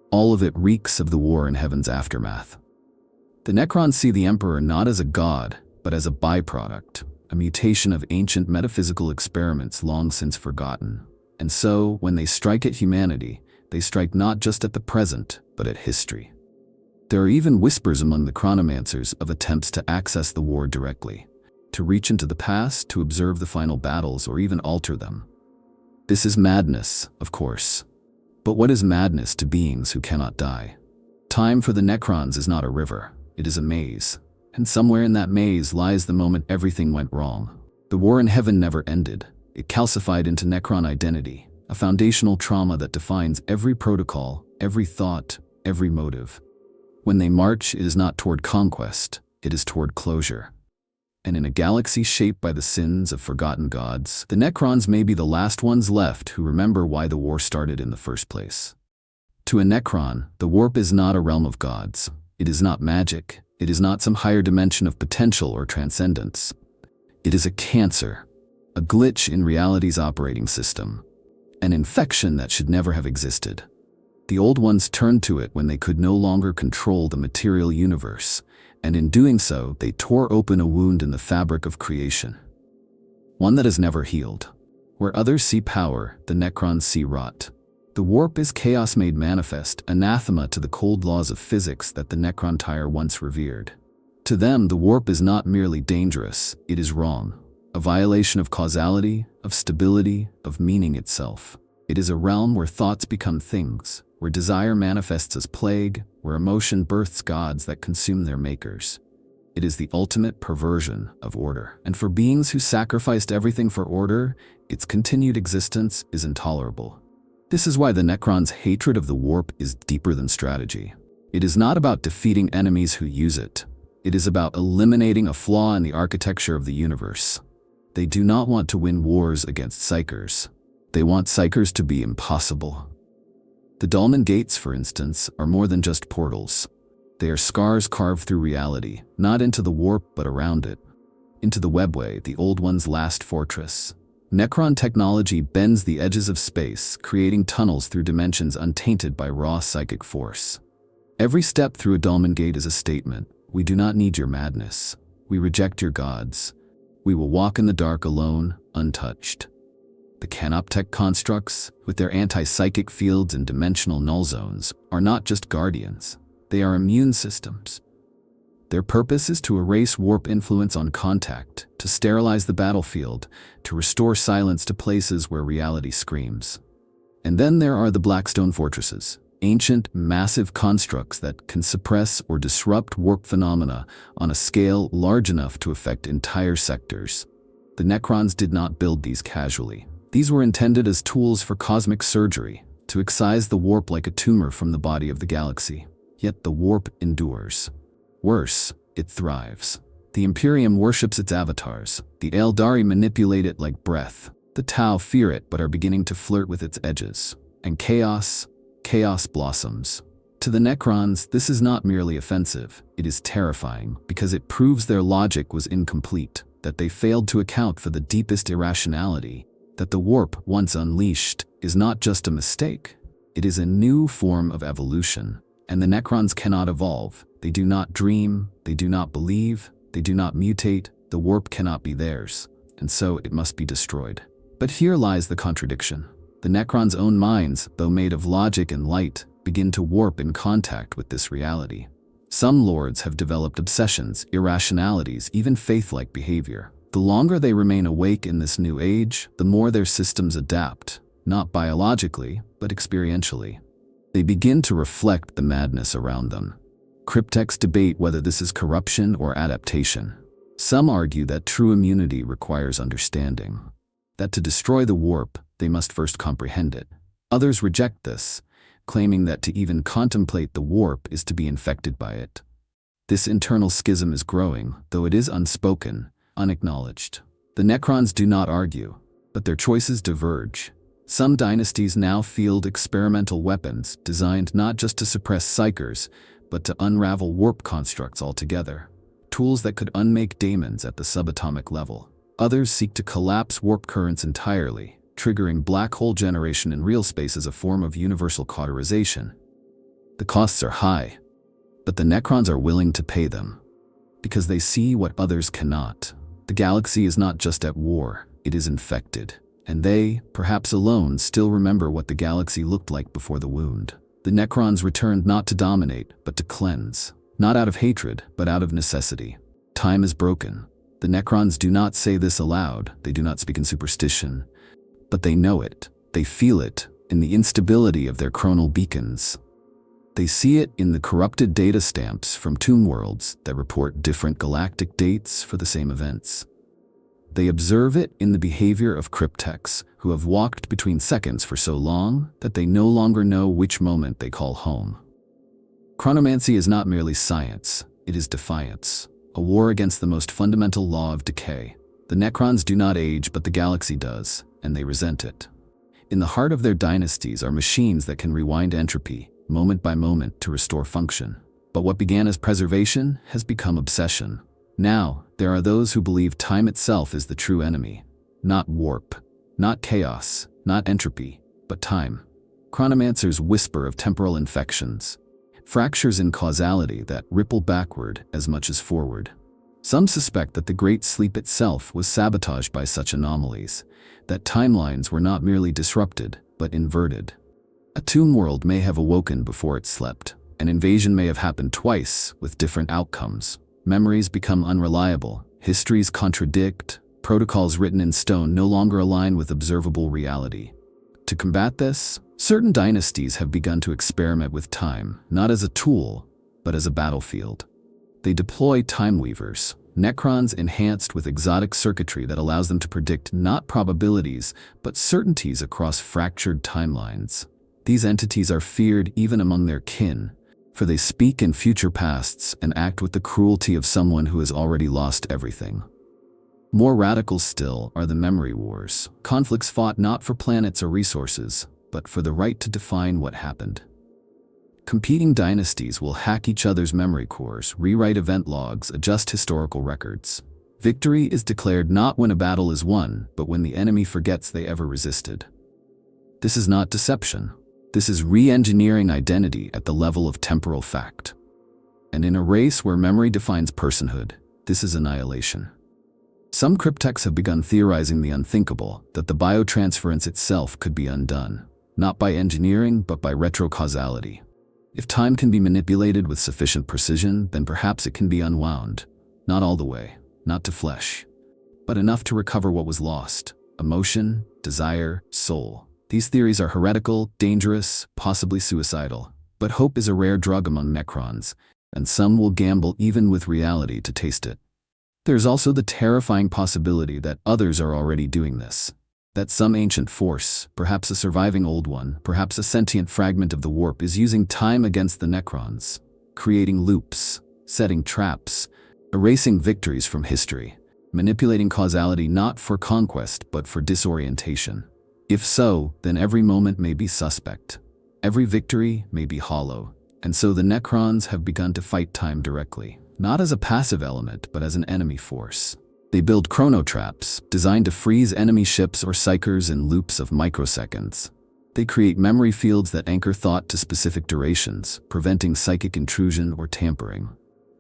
All of it reeks of the war in heaven's aftermath. The Necrons see the Emperor not as a god, but as a byproduct, a mutation of ancient metaphysical experiments long since forgotten. And so, when they strike at humanity, They strike not just at the present, but at history. There are even whispers among the chronomancers of attempts to access the war directly, to reach into the past, to observe the final battles, or even alter them. This is madness, of course. But what is madness to beings who cannot die? Time for the Necrons is not a river, it is a maze. And somewhere in that maze lies the moment everything went wrong. The war in heaven never ended. It calcified into Necron identity, a foundational trauma that defines every protocol, every thought, every motive. When they march, it is not toward conquest, it is toward closure. And in a galaxy shaped by the sins of forgotten gods, the Necrons may be the last ones left who remember why the war started in the first place. To a Necron, the warp is not a realm of gods. It is not magic. It is not some higher dimension of potential or transcendence. It is a cancer, a glitch in reality's operating system, an infection that should never have existed. The old ones turned to it when they could no longer control the material universe, and in doing so, they tore open a wound in the fabric of creation. One that has never healed. Where others see power, the Necrons see rot. The warp is chaos made manifest, anathema to the cold laws of physics that the Necrontire once revered. To them, the warp is not merely dangerous, it is wrong. A violation of causality, of stability, of meaning itself. It is a realm where thoughts become things, where desire manifests as plague, where emotion births gods that consume their makers. It is the ultimate perversion of order. And for beings who sacrificed everything for order, its continued existence is intolerable. This is why the Necrons' hatred of the warp is deeper than strategy. It is not about defeating enemies who use it. It is about eliminating a flaw in the architecture of the universe. They do not want to win wars against psychers. They want psychers to be impossible. The Dolmen Gates, for instance, are more than just portals. They are scars carved through reality, not into the warp but around it. Into the webway, the Old One's last fortress. Necron technology bends the edges of space, creating tunnels through dimensions untainted by raw psychic force. Every step through a Dolmen Gate is a statement. We do not need your madness. We reject your gods. We will walk in the dark alone, untouched. The Canoptech constructs, with their anti-psychic fields and dimensional null zones, are not just guardians. They are immune systems. Their purpose is to erase warp influence on contact, to sterilize the battlefield, to restore silence to places where reality screams. And then there are the Blackstone fortresses, ancient, massive constructs that can suppress or disrupt warp phenomena on a scale large enough to affect entire sectors. The Necrons did not build these casually. These were intended as tools for cosmic surgery, to excise the warp like a tumor from the body of the galaxy. Yet the warp endures. Worse, it thrives. The Imperium worships its avatars. The Eldari manipulate it like breath. The Tau fear it but are beginning to flirt with its edges. And chaos blossoms. To the Necrons, this is not merely offensive. It is terrifying because it proves their logic was incomplete, that they failed to account for the deepest irrationality, that the warp, once unleashed, is not just a mistake. It is a new form of evolution. And the Necrons cannot evolve. They do not dream, they do not believe, they do not mutate, the warp cannot be theirs, and so it must be destroyed. But here lies the contradiction. The Necrons' own minds, though made of logic and light, begin to warp in contact with this reality. Some lords have developed obsessions, irrationalities, even faith-like behavior. The longer they remain awake in this new age, the more their systems adapt, not biologically, but experientially. They begin to reflect the madness around them. Cryptecs debate whether this is corruption or adaptation. Some argue that true immunity requires understanding, that to destroy the warp, they must first comprehend it. Others reject this, claiming that to even contemplate the warp is to be infected by it. This internal schism is growing, though it is unspoken, unacknowledged. The Necrons do not argue, but their choices diverge. Some dynasties now field experimental weapons designed not just to suppress psychers, but to unravel warp constructs altogether. Tools that could unmake daemons at the subatomic level. Others seek to collapse warp currents entirely, triggering black hole generation in real space as a form of universal cauterization. The costs are high, but the Necrons are willing to pay them, because they see what others cannot. The galaxy is not just at war, it is infected. And they, perhaps alone, still remember what the galaxy looked like before the wound. The Necrons returned not to dominate, but to cleanse. Not out of hatred, but out of necessity. Time is broken. The Necrons do not say this aloud, they do not speak in superstition. But they know it, they feel it, in the instability of their chronal beacons. They see it in the corrupted data stamps from tomb worlds that report different galactic dates for the same events. They observe it in the behavior of cryptechs who have walked between seconds for so long that they no longer know which moment they call home. Chronomancy is not merely science, it is defiance, a war against the most fundamental law of decay. The Necrons do not age, but the galaxy does, and they resent it. In the heart of their dynasties are machines that can rewind entropy, moment by moment, to restore function. But what began as preservation has become obsession. Now, there are those who believe time itself is the true enemy. Not warp, not chaos, not entropy, but time. Chronomancers whisper of temporal infections, fractures in causality that ripple backward as much as forward. Some suspect that the Great Sleep itself was sabotaged by such anomalies, that timelines were not merely disrupted, but inverted. A tomb world may have awoken before it slept. An invasion may have happened twice, with different outcomes. Memories become unreliable, histories contradict, protocols written in stone no longer align with observable reality. To combat this, certain dynasties have begun to experiment with time, not as a tool, but as a battlefield. They deploy time weavers, Necrons enhanced with exotic circuitry that allows them to predict not probabilities, but certainties across fractured timelines. These entities are feared even among their kin, for they speak in future pasts and act with the cruelty of someone who has already lost everything. More radical still are the memory wars, conflicts fought not for planets or resources, but for the right to define what happened. Competing dynasties will hack each other's memory cores, rewrite event logs, adjust historical records. Victory is declared not when a battle is won, but when the enemy forgets they ever resisted. This is not deception. This is re-engineering identity at the level of temporal fact. And in a race where memory defines personhood, this is annihilation. Some cryptechs have begun theorizing the unthinkable, that the biotransference itself could be undone, not by engineering, but by retrocausality. If time can be manipulated with sufficient precision, then perhaps it can be unwound. Not all the way, not to flesh, but enough to recover what was lost: emotion, desire, soul. These theories are heretical, dangerous, possibly suicidal. But hope is a rare drug among Necrons, and some will gamble even with reality to taste it. There's also the terrifying possibility that others are already doing this. That some ancient force, perhaps a surviving old one, perhaps a sentient fragment of the warp, is using time against the Necrons, creating loops, setting traps, erasing victories from history, manipulating causality not for conquest but for disorientation. If so, then every moment may be suspect. Every victory may be hollow. And so the Necrons have begun to fight time directly, not as a passive element, but as an enemy force. They build chronotraps, designed to freeze enemy ships or psychers in loops of microseconds. They create memory fields that anchor thought to specific durations, preventing psychic intrusion or tampering.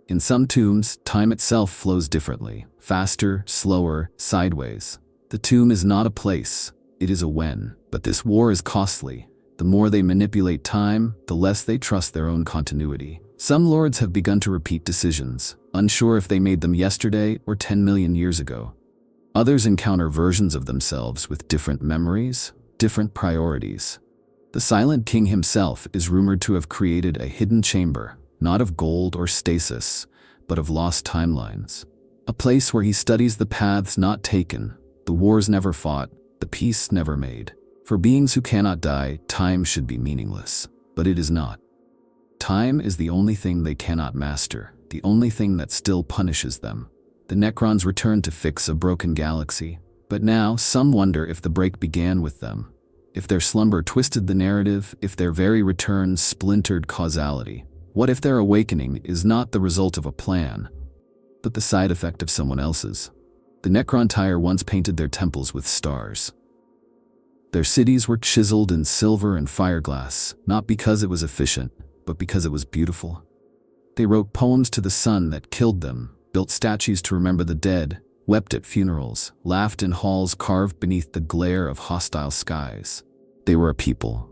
In some tombs, time itself flows differently, faster, slower, sideways. The tomb is not a place, it is a when. But this war is costly. The more they manipulate time, the less they trust their own continuity. Some lords have begun to repeat decisions, unsure if they made them yesterday or 10 million years ago. Others encounter versions of themselves with different memories, different priorities. The Silent King himself is rumored to have created a hidden chamber, not of gold or stasis, but of lost timelines. A place where he studies the paths not taken, the wars never fought, the peace never made. For beings who cannot die, time should be meaningless, but it is not. Time is the only thing they cannot master, the only thing that still punishes them. The Necrons return to fix a broken galaxy, but now some wonder if the break began with them. If their slumber twisted the narrative, if their very return splintered causality. What if their awakening is not the result of a plan, but the side effect of someone else's? The Necron Tyre once painted their temples with stars. Their cities were chiseled in silver and fireglass, not because it was efficient, but because it was beautiful. They wrote poems to the sun that killed them, built statues to remember the dead, wept at funerals, laughed in halls carved beneath the glare of hostile skies. They were a people.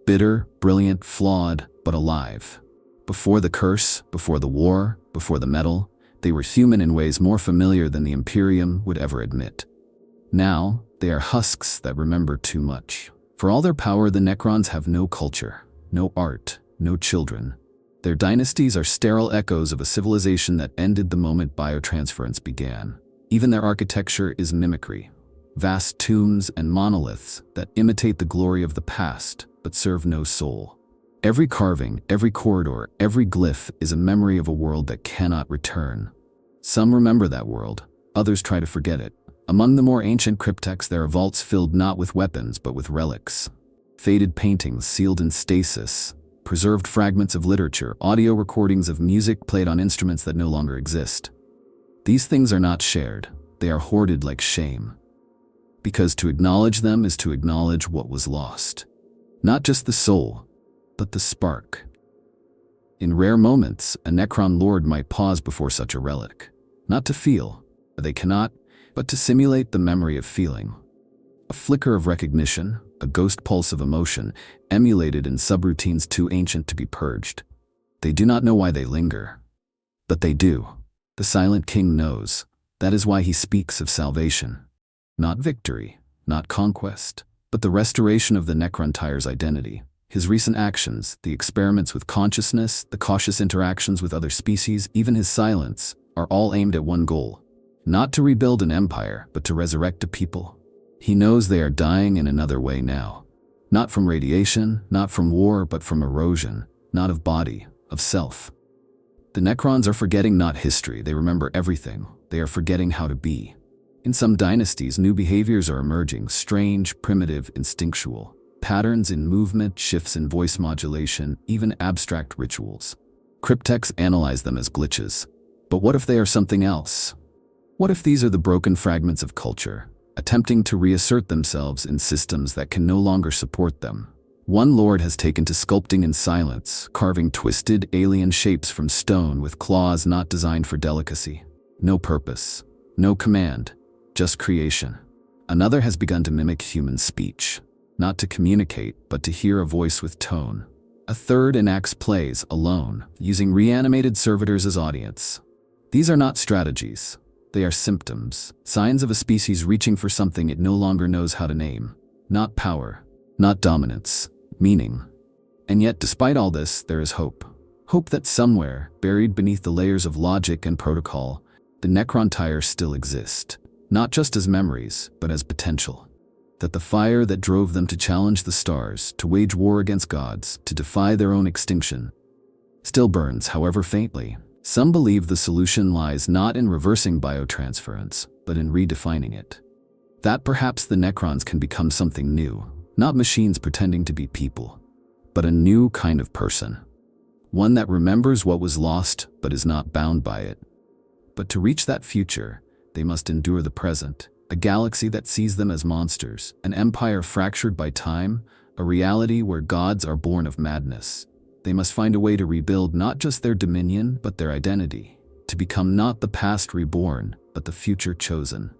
Bitter, brilliant, flawed, but alive. Before the curse, before the war, before the metal, they were human in ways more familiar than the Imperium would ever admit. Now, they are husks that remember too much. For all their power, the Necrons have no culture, no art, no children. Their dynasties are sterile echoes of a civilization that ended the moment biotransference began. Even their architecture is mimicry. Vast tombs and monoliths that imitate the glory of the past, but serve no soul. Every carving, every corridor, every glyph is a memory of a world that cannot return. Some remember that world, others try to forget it. Among the more ancient cryptex, there are vaults filled not with weapons but with relics. Faded paintings sealed in stasis, preserved fragments of literature, audio recordings of music played on instruments that no longer exist. These things are not shared, they are hoarded like shame. Because to acknowledge them is to acknowledge what was lost. Not just the soul, but the spark. In rare moments, a Necron lord might pause before such a relic. Not to feel, they cannot, but to simulate the memory of feeling. A flicker of recognition, a ghost pulse of emotion, emulated in subroutines too ancient to be purged. They do not know why they linger. But they do. The Silent King knows. That is why he speaks of salvation. Not victory, not conquest, but the restoration of the Necrontire's identity. His recent actions, the experiments with consciousness, the cautious interactions with other species, even his silence, are all aimed at one goal. Not to rebuild an empire, but to resurrect a people. He knows they are dying in another way now. Not from radiation, not from war, but from erosion, not of body, of self. The Necrons are forgetting not history, they remember everything. They are forgetting how to be. In some dynasties, new behaviors are emerging, strange, primitive, instinctual. Patterns in movement, shifts in voice modulation, even abstract rituals. Cryptex analyze them as glitches. But what if they are something else? What if these are the broken fragments of culture, attempting to reassert themselves in systems that can no longer support them? One lord has taken to sculpting in silence, carving twisted, alien shapes from stone with claws not designed for delicacy. No purpose, no command, just creation. Another has begun to mimic human speech, not to communicate, but to hear a voice with tone. A third enacts plays alone, using reanimated servitors as audience. These are not strategies. They are symptoms, signs of a species reaching for something it no longer knows how to name. Not power, not dominance, meaning. And yet, despite all this, there is hope. Hope that somewhere, buried beneath the layers of logic and protocol, the Necrontire still exist. Not just as memories, but as potential. That the fire that drove them to challenge the stars, to wage war against gods, to defy their own extinction, still burns, however faintly. Some believe the solution lies not in reversing biotransference, but in redefining it. That perhaps the Necrons can become something new, not machines pretending to be people, but a new kind of person. One that remembers what was lost, but is not bound by it. But to reach that future, they must endure the present, a galaxy that sees them as monsters, an empire fractured by time, a reality where gods are born of madness. They must find a way to rebuild not just their dominion, but their identity, to become not the past reborn, but the future chosen.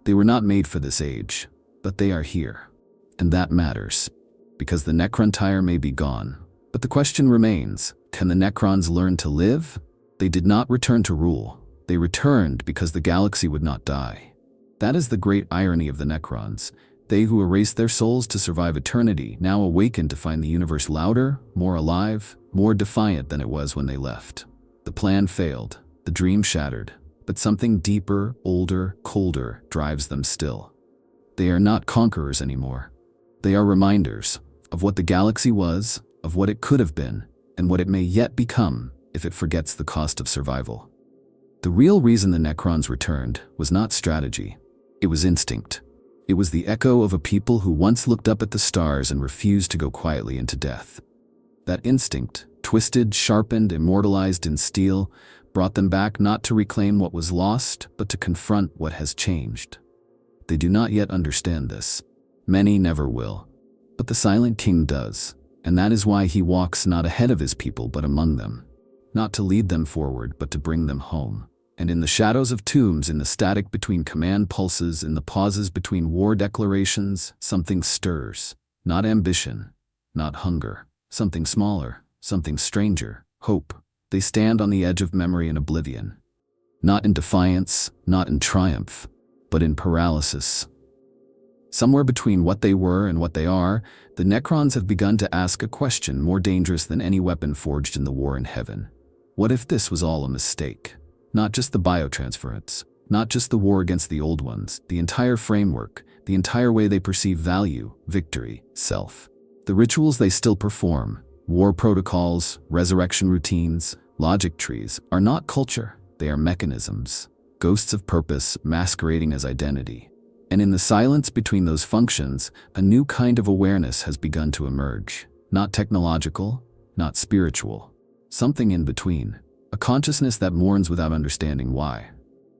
They were not made for this age, but they are here. And that matters, because the Necrontire may be gone. But the question remains, can the Necrons learn to live? They did not return to rule. They returned because the galaxy would not die. That is the great irony of the Necrons. They who erased their souls to survive eternity now awaken to find the universe louder, more alive, more defiant than it was when they left. The plan failed, the dream shattered, but something deeper, older, colder drives them still. They are not conquerors anymore. They are reminders of what the galaxy was, of what it could have been, and what it may yet become if it forgets the cost of survival. The real reason the Necrons returned was not strategy. It was instinct. It was the echo of a people who once looked up at the stars and refused to go quietly into death. That instinct, twisted, sharpened, immortalized in steel, brought them back not to reclaim what was lost, but to confront what has changed. They do not yet understand this. Many never will. But the Silent King does, and that is why he walks not ahead of his people but among them. Not to lead them forward, but to bring them home. And in the shadows of tombs, in the static between command pulses, in the pauses between war declarations, something stirs. Not ambition, not hunger. Something smaller, something stranger, hope. They stand on the edge of memory and oblivion. Not in defiance, not in triumph, but in paralysis. Somewhere between what they were and what they are, the Necrons have begun to ask a question more dangerous than any weapon forged in the war in heaven. What if this was all a mistake? Not just the biotransference, not just the war against the old ones, the entire framework, the entire way they perceive value, victory, self. The rituals they still perform, war protocols, resurrection routines, logic trees, are not culture, they are mechanisms, ghosts of purpose masquerading as identity. And in the silence between those functions, a new kind of awareness has begun to emerge. Not technological, not spiritual. Something in between. A consciousness that mourns without understanding why.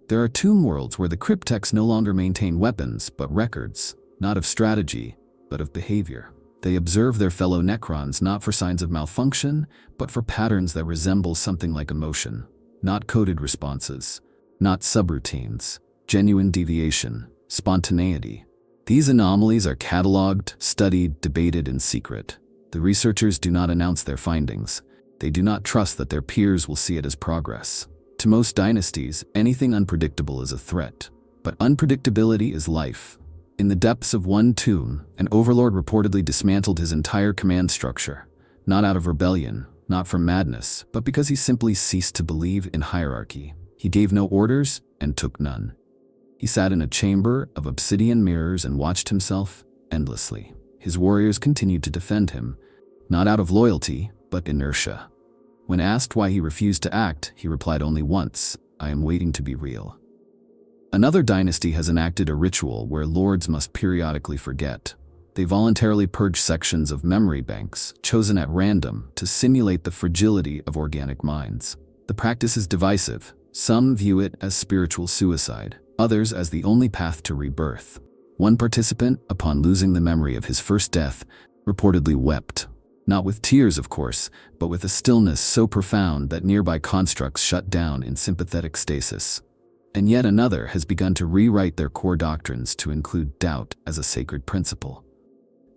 There are tomb worlds where the cryptechs no longer maintain weapons, but records, not of strategy, but of behavior. They observe their fellow Necrons not for signs of malfunction, but for patterns that resemble something like emotion. Not coded responses, not subroutines, genuine deviation, spontaneity. These anomalies are cataloged, studied, debated in secret. The researchers do not announce their findings. They do not trust that their peers will see it as progress. To most dynasties, anything unpredictable is a threat. But unpredictability is life. In the depths of one tomb, an overlord reportedly dismantled his entire command structure. Not out of rebellion, not from madness, but because he simply ceased to believe in hierarchy. He gave no orders and took none. He sat in a chamber of obsidian mirrors and watched himself endlessly. His warriors continued to defend him, not out of loyalty, but inertia. When asked why he refused to act, he replied only once, "I am waiting to be real." Another dynasty has enacted a ritual where lords must periodically forget. They voluntarily purge sections of memory banks, chosen at random, to simulate the fragility of organic minds. The practice is divisive. Some view it as spiritual suicide, others as the only path to rebirth. One participant, upon losing the memory of his first death, reportedly wept. Not with tears, of course, but with a stillness so profound that nearby constructs shut down in sympathetic stasis. And yet another has begun to rewrite their core doctrines to include doubt as a sacred principle.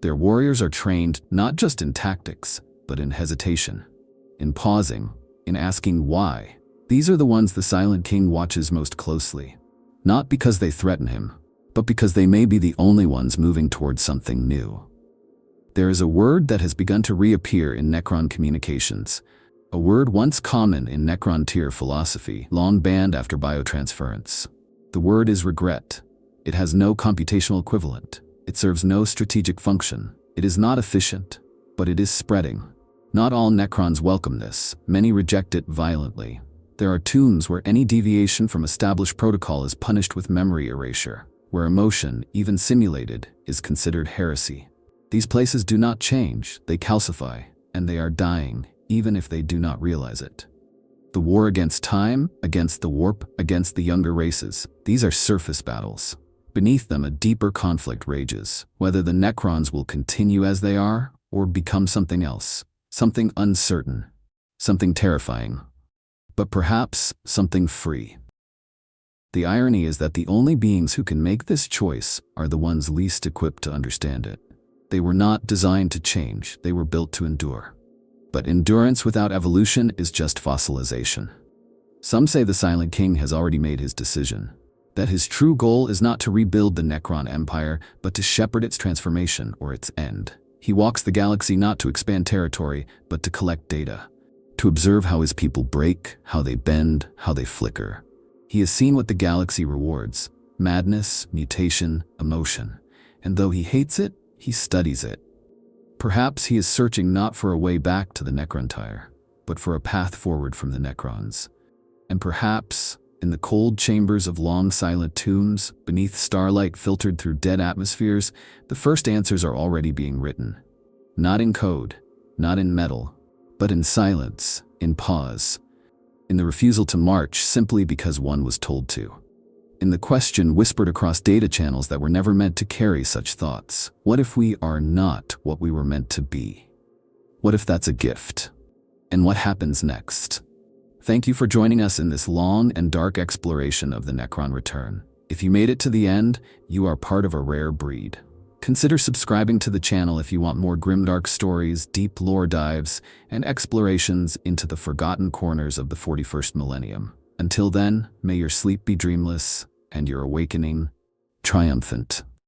Their warriors are trained not just in tactics, but in hesitation, in pausing, in asking why. These are the ones the Silent King watches most closely. Not because they threaten him, but because they may be the only ones moving towards something new. There is a word that has begun to reappear in Necron communications, a word once common in Necron tier philosophy, long banned after biotransference. The word is regret. It has no computational equivalent. It serves no strategic function. It is not efficient, but it is spreading. Not all Necrons welcome this. Many reject it violently. There are tombs where any deviation from established protocol is punished with memory erasure, where emotion, even simulated, is considered heresy. These places do not change, they calcify, and they are dying, even if they do not realize it. The war against time, against the warp, against the younger races, these are surface battles. Beneath them, a deeper conflict rages, whether the Necrons will continue as they are, or become something else, something uncertain, something terrifying, but perhaps something free. The irony is that the only beings who can make this choice are the ones least equipped to understand it. They were not designed to change, they were built to endure. But endurance without evolution is just fossilization. Some say the Silent King has already made his decision, that his true goal is not to rebuild the Necron Empire, but to shepherd its transformation or its end. He walks the galaxy not to expand territory, but to collect data, to observe how his people break, how they bend, how they flicker. He has seen what the galaxy rewards: madness, mutation, emotion. And though he hates it, he studies it. Perhaps he is searching not for a way back to the Necrontire, but for a path forward from the Necrons. And perhaps, in the cold chambers of long silent tombs, beneath starlight filtered through dead atmospheres, the first answers are already being written. Not in code, not in metal, but in silence, in pause, in the refusal to march simply because one was told to. In the question whispered across data channels that were never meant to carry such thoughts. What if we are not what we were meant to be? What if that's a gift? And what happens next? Thank you for joining us in this long and dark exploration of the Necron Return. If you made it to the end, you are part of a rare breed. Consider subscribing to the channel if you want more grimdark stories, deep lore dives, and explorations into the forgotten corners of the 41st millennium. Until then, may your sleep be dreamless and your awakening triumphant.